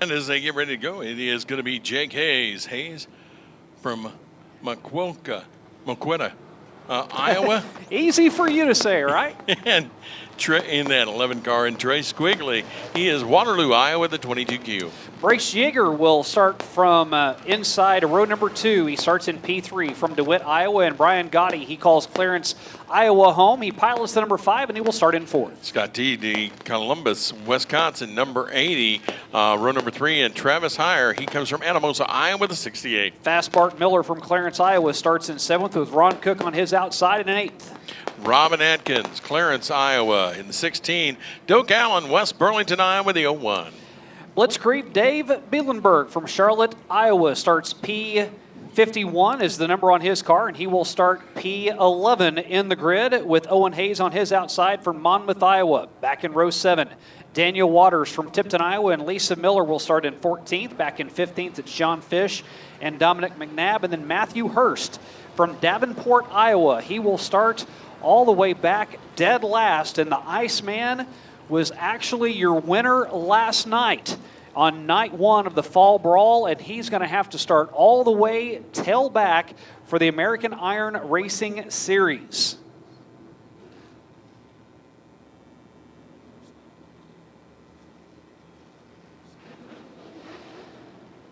And as they get ready to go, it is going to be Jake Hayes. Hayes from Moqueta, Iowa. Easy for you to say, right? And in that 11 car, and Trace Quigley. He is Waterloo, Iowa, the 22Q. Bryce Yeager will start from inside row number 2. He starts in P3 from DeWitt, Iowa. And Brian Gotti, he calls Clarence, Iowa home. He pilots the number 5, and he will start in 4th. Scott T. Columbus, Wisconsin, number 80, row number 3. And Travis Heyer, he comes from Anamosa, Iowa, the 68. Fast Bart Miller from Clarence, Iowa starts in 7th with Ron Cook on his outside in 8th. Robin Atkins, Clarence, Iowa, in the 16. Doak Allen, West Burlington, Iowa, the 01. Blitzkrieg Dave Bielenberg from Charlotte, Iowa starts P51 is the number on his car, and he will start P11 in the grid with Owen Hayes on his outside from Monmouth, Iowa. Back in row 7, Daniel Waters from Tipton, Iowa, and Lisa Miller will start in 14th. Back in 15th, it's John Fish and Dominic McNabb, and then Matthew Hurst from Davenport, Iowa. He will start all the way back dead last, and the Iceman was actually your winner last night on night 1 of the Fall Brawl, and he's going to have to start all the way tail back for the American Iron Racing Series.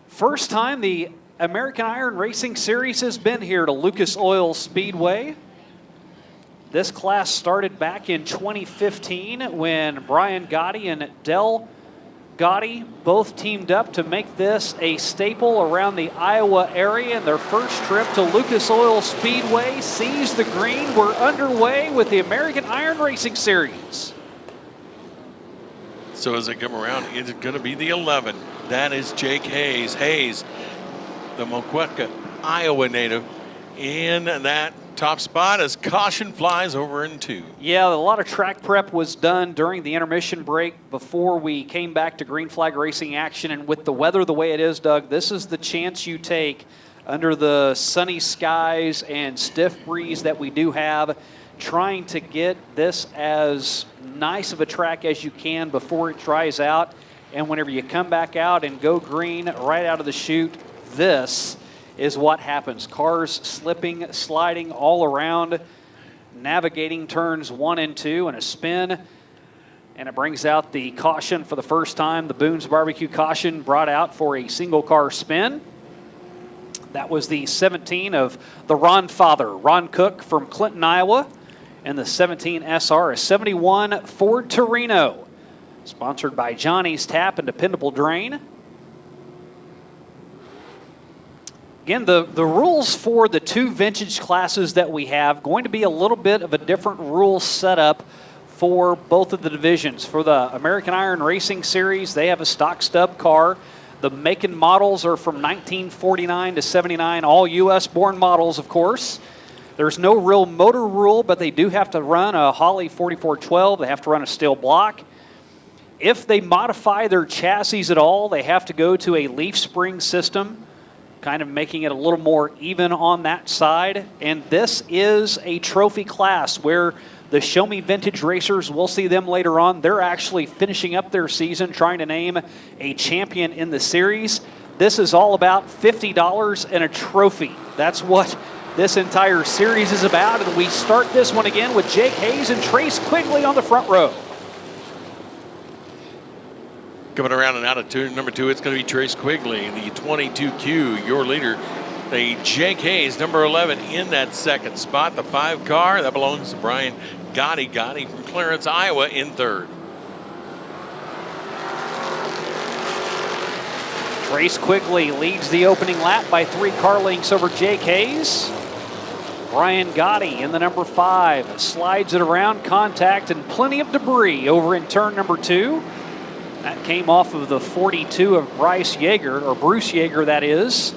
First time the American Iron Racing Series has been here to Lucas Oil Speedway. This class started back in 2015 when Brian Gotti and Del Gotti both teamed up to make this a staple around the Iowa area. And their first trip to Lucas Oil Speedway sees the green. We're underway with the American Iron Racing Series. So as they come around, it's going to be the 11. That is Jake Hayes. Hayes, the Moqueta, Iowa native, in that top spot as caution flies over in 2. Yeah, a lot of track prep was done during the intermission break before we came back to green flag racing action. And with the weather the way it is, Doug, this is the chance you take under the sunny skies and stiff breeze that we do have, trying to get this as nice of a track as you can before it dries out. And whenever you come back out and go green right out of the chute, this is what happens. Cars slipping, sliding all around, navigating turns 1 and 2 and a spin. And it brings out the caution for the first time. The Boone's Barbecue caution brought out for a single car spin. That was the 17 of the Ron father, Ron Cook from Clinton, Iowa. And the 17 SR, a 71 Ford Torino. Sponsored by Johnny's Tap and Dependable Drain. Again, the rules for the 2 vintage classes that we have going to be a little bit of a different rule setup for both of the divisions. For the American Iron Racing Series, they have a stock stub car. The make and models are from 1949 to 79, all U.S.-born models, of course. There's no real motor rule, but they do have to run a Holley 4412. They have to run a steel block. If they modify their chassis at all, they have to go to a leaf spring system, kind of making it a little more even on that side. And this is a trophy class where the Show Me Vintage Racers, we'll see them later on, they're actually finishing up their season trying to name a champion in the series. This is all about $50 and a trophy. That's what this entire series is about. And we start this one again with Jake Hayes and Trace Quigley on the front row. Coming around and out of number 2, it's going to be Trace Quigley, the 22Q, your leader. The Jake Hayes, number 11, in that second spot. The 5 car, that belongs to Brian Gotti. Gotti from Clarence, Iowa, in 3rd. Trace Quigley leads the opening lap by 3 car lengths over Jake Hayes. Brian Gotti in the number 5 slides it around, contact and plenty of debris over in turn number 2. That came off of the 42 of Bryce Yeager, or Bruce Yeager, that is.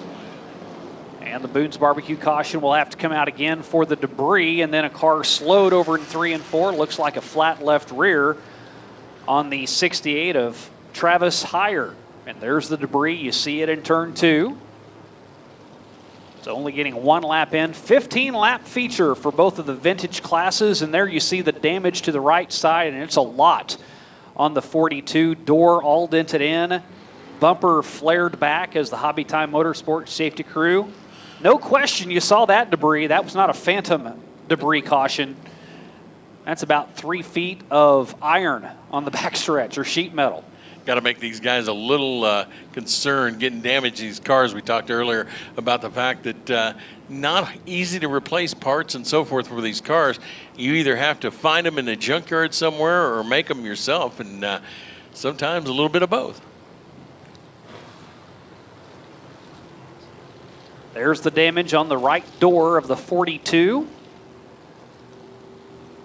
And the Boone's Barbecue caution will have to come out again for the debris, and then a car slowed over in 3 and 4. Looks like a flat left rear on the 68 of Travis Heyer. And there's the debris. You see it in turn 2. It's only getting 1 lap in. 15-lap feature for both of the vintage classes, and there you see the damage to the right side, and it's a lot on the 42. Door all dented in. bumper flared back as the Hobby Time Motorsports safety crew. No question you saw that debris. That was not a phantom debris caution. That's about 3 feet of iron on the backstretch, or sheet metal. Got to make these guys a little concerned getting damaged in these cars. We talked earlier about the fact that not easy to replace parts and so forth for these cars. You either have to find them in a junkyard somewhere or make them yourself, and sometimes a little bit of both. There's the damage on the right door of the 42.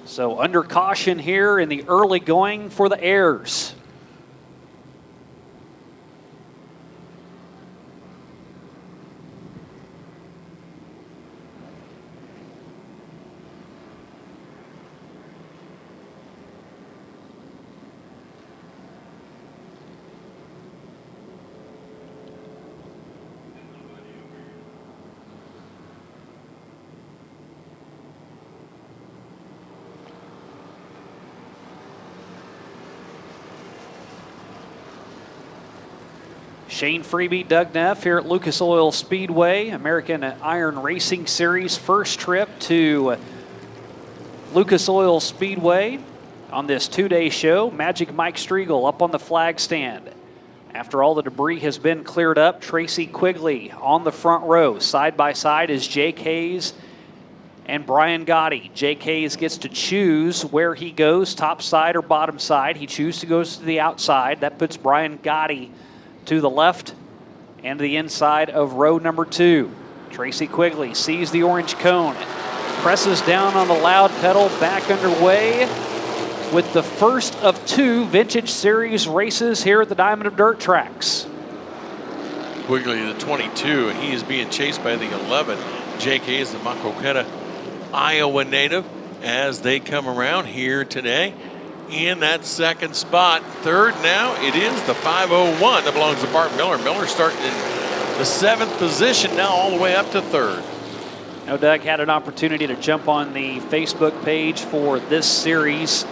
So under caution here in the early going for the Airs. Shane Freeby, Doug Neff here at Lucas Oil Speedway, American Iron Racing Series. First trip to Lucas Oil Speedway on this 2-day show. Magic Mike Striegel up on the flag stand. After all the debris has been cleared up, Tracy Quigley on the front row. Side by side is Jake Hayes and Brian Gotti. Jake Hayes gets to choose where he goes, top side or bottom side. He chooses to go to the outside. That puts Brian Gotti to the left and the inside of row number 2. Tracy Quigley sees the orange cone, presses down on the loud pedal, back underway with the first of 2 Vintage Series races here at the Diamond of Dirt tracks. Quigley, the 22, and he is being chased by the 11. Jake Hayes, the Maquoketa, Iowa native, as they come around here today. In that second spot. Third now, it is the 501 that belongs to Bart Miller. Miller starting in the 7th position, now all the way up to 3rd. Now, Doug had an opportunity to jump on the Facebook page for this series,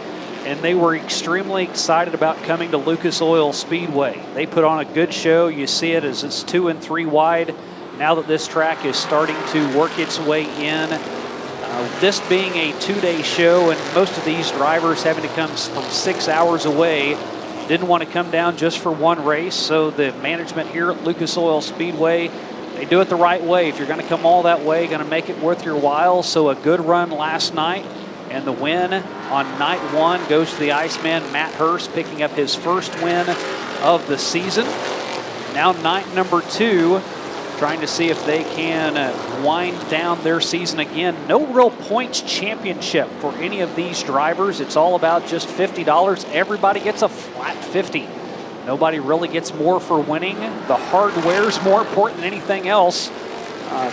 and they were extremely excited about coming to Lucas Oil Speedway. They put on a good show. You see it as it's 2 and 3 wide. Now that this track is starting to work its way in, this being a 2-day show and most of these drivers having to come from 6 hours away, didn't want to come down just for one race. So the management here at Lucas Oil Speedway, they do it the right way. If you're going to come all that way, going to make it worth your while. So a good run last night, and the win on night 1 goes to the Iceman, Matt Hurst, picking up his first win of the season. Now night number 2, trying to see if they can wind down their season again. No real points championship for any of these drivers. It's all about just $50. Everybody gets a flat 50. Nobody really gets more for winning. The hardware's more important than anything else.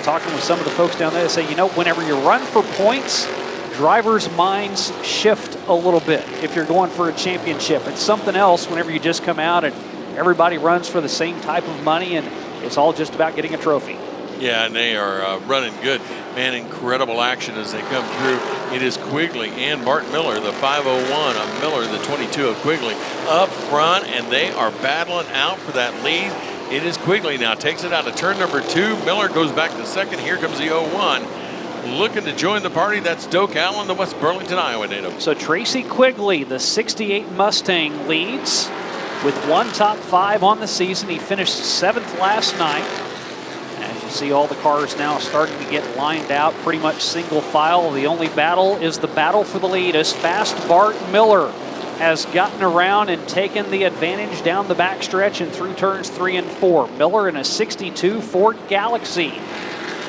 Talking with some of the folks down there, they say, you know, whenever you run for points, drivers' minds shift a little bit if you're going for a championship. It's something else whenever you just come out and everybody runs for the same type of money, and it's all just about getting a trophy. Yeah, and they are running good. Man, incredible action as they come through. It is Quigley and Bart Miller, the 501 of Miller, the 22 of Quigley, up front, and they are battling out for that lead. It is Quigley now, takes it out of turn number 2. Miller goes back to second. Here comes the 01. Looking to join the party, that's Doak Allen, the West Burlington, Iowa native. So Tracy Quigley, the 68 Mustang, leads with 1 top 5 on the season. He finished 7th last night. As you see, all the cars now starting to get lined out, pretty much single file. The only battle is the battle for the lead as fast Bart Miller has gotten around and taken the advantage down the backstretch and through turns 3 and 4. Miller in a 62 Ford Galaxy,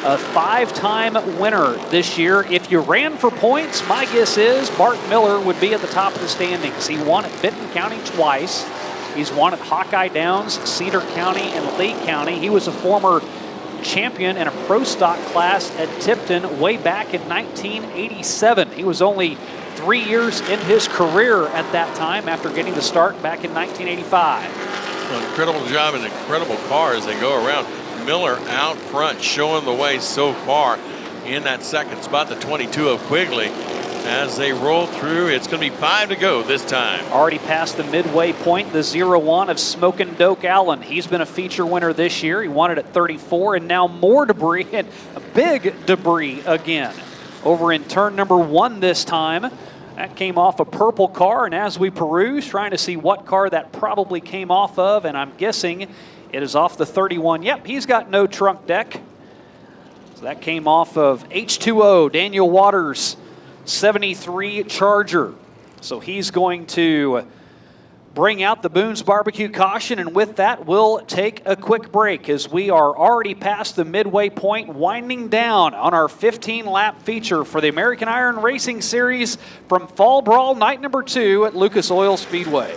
a 5-time winner this year. If you ran for points, my guess is Bart Miller would be at the top of the standings. He won at Benton County twice. He's won at Hawkeye Downs, Cedar County, and Lee County. He was a former champion in a pro stock class at Tipton way back in 1987. He was only 3 years in his career at that time after getting the start back in 1985. Well, incredible job and incredible car as they go around. Miller out front showing the way so far in that second spot, the 22 of Quigley. as they roll through. It's going to be 5 to go this time. Already past the midway point, the 0-1 of Smokin' Doak Allen. He's been a feature winner this year. He won it at 34, and now more debris, and a big debris again. Over in turn number 1 this time. That came off a purple car, and as we peruse, trying to see what car that probably came off of, and I'm guessing it is off the 31. Yep, he's got no trunk deck. So that came off of H2O, Daniel Waters' 73 Charger. So he's going to bring out the Boone's Barbecue caution, and with that, we'll take a quick break as we are already past the midway point, winding down on our 15-lap feature for the American Iron Racing Series from Fall Brawl night number 2 at Lucas Oil Speedway.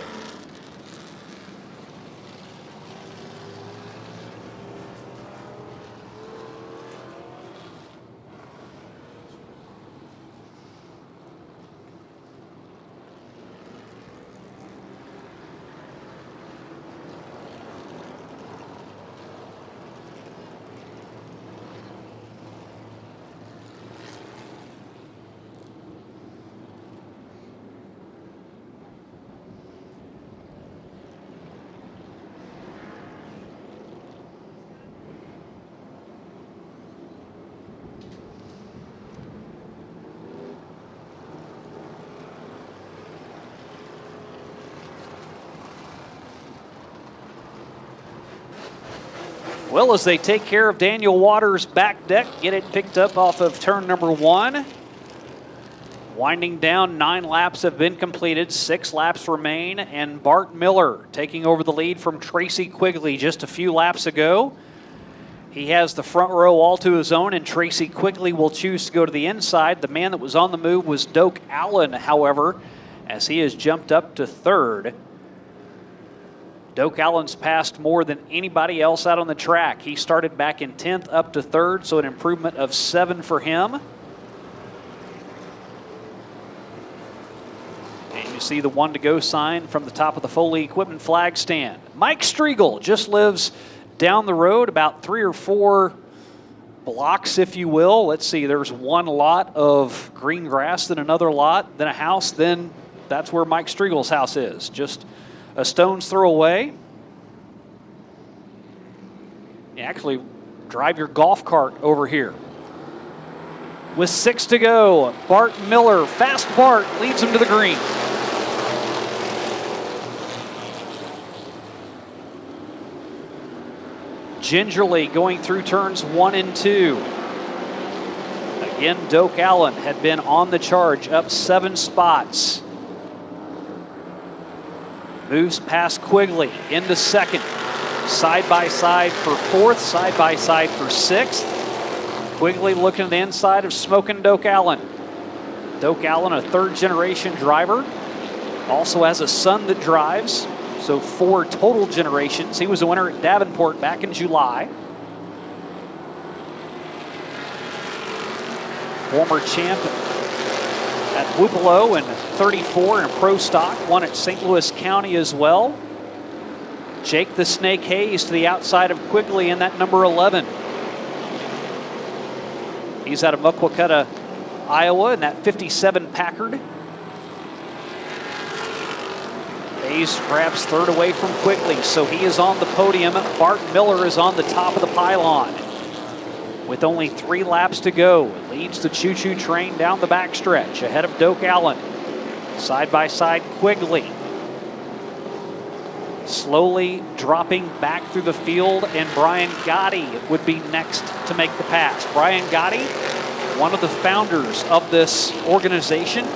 Well, as they take care of Daniel Waters' back deck, get it picked up off of turn number 1. Winding down, 9 laps have been completed, 6 laps remain, and Bart Miller taking over the lead from Tracy Quigley just a few laps ago. He has the front row all to his own, and Tracy Quigley will choose to go to the inside. The man that was on the move was Doak Allen, however, as he has jumped up to 3rd. Doak Allen's passed more than anybody else out on the track. He started back in 10th up to 3rd, so an improvement of 7 for him. And you see the 1 to go sign from the top of the Foley Equipment flag stand. Mike Striegel just lives down the road about 3 or 4 blocks, if you will. Let's see, there's 1 lot of green grass, then another lot, then a house, then that's where Mike Striegel's house is. Just a stone's throw away. You actually drive your golf cart over here. With 6 to go, Bart Miller, fast Bart, leads him to the green. Gingerly going through turns 1 and 2. Again, Doak Allen had been on the charge, up 7 spots. Moves past Quigley into 2nd. Side by side for 4th, side by side for 6th. Quigley looking at the inside of Smokin' Doak Allen. Doak Allen, a 3rd generation driver. Also has a son that drives, so 4 total generations. He was a winner at Davenport back in July. Former champ at Wupelo in 34 in pro stock, won at St. Louis County as well. Jake the Snake Hayes to the outside of Quigley in that number 11. He's out of Mukwakutta, Iowa, in that 57 Packard. Hayes grabs 3rd away from Quigley, so he is on the podium. Bart Miller is on the top of the pylon. With only 3 laps to go, it leads the choo-choo train down the backstretch ahead of Doak Allen. Side by side, Quigley. Slowly dropping back through the field, and Brian Gotti would be next to make the pass. Brian Gotti, one of the founders of this organization.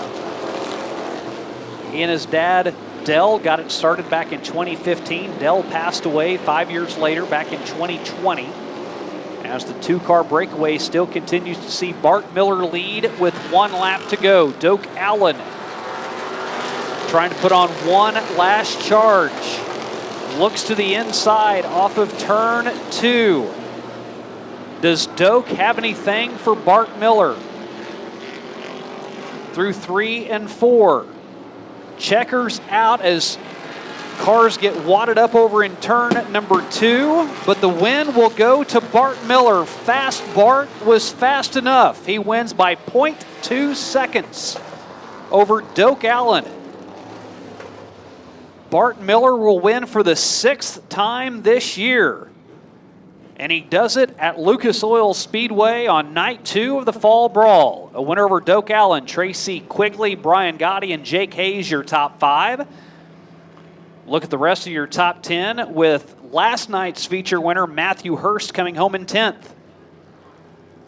He and his dad, Dell, got it started back in 2015. Dell passed away 5 years later, back in 2020. As the 2-car breakaway still continues to see Bart Miller lead with 1 lap to go. Doak Allen trying to put on 1 last charge. Looks to the inside off of turn 2. Does Doak have anything for Bart Miller? Through 3 and 4. Checkers out as cars get wadded up over in turn number 2, but the win will go to Bart Miller. Fast Bart was fast enough. He wins by 0.2 seconds. over Doak Allen. Bart Miller will win for the 6th time this year. And he does it at Lucas Oil Speedway on night 2 of the Fall Brawl. A winner over Doak Allen, Tracy Quigley, Brian Gotti, and Jake Hayes, your top 5. Look at the rest of your top 10 with last night's feature winner, Matthew Hurst, coming home in 10th.